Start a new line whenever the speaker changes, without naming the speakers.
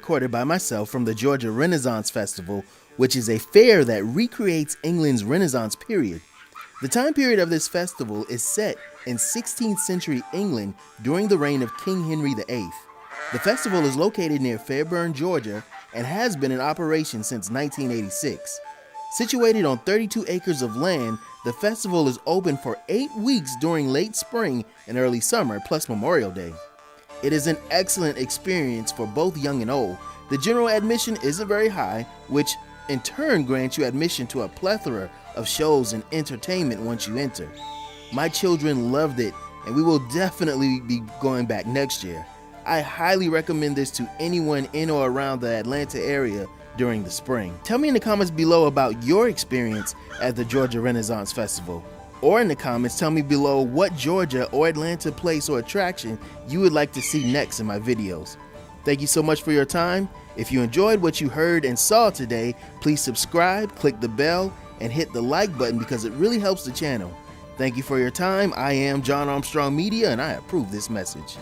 recorded by myself from the Georgia Renaissance Festival, which is a fair that recreates England's Renaissance period. The time period of this festival is set in 16th century England during the reign of King Henry VIII. The festival is located near Fairburn, Georgia, and has been in operation since 1986. Situated on 32 acres of land, the festival is open for 8 weeks during late spring and early summer, plus Memorial Day. It is an excellent experience for both young and old. The general admission isn't very high, which in turn grants you admission to a plethora of shows and entertainment once you enter. My children loved it, and we will definitely be going back next year. I highly recommend this to anyone in or around the Atlanta area during the spring. Tell me in the comments below about your experience at the Georgia Renaissance Festival. Or in the comments, tell me below what Georgia or Atlanta place or attraction you would like to see next in my videos. Thank you so much for your time. If you enjoyed what you heard and saw today, please subscribe, click the bell, and hit the like button because it really helps the channel. Thank you for your time. I am John Armstrong Media, and I approve this message.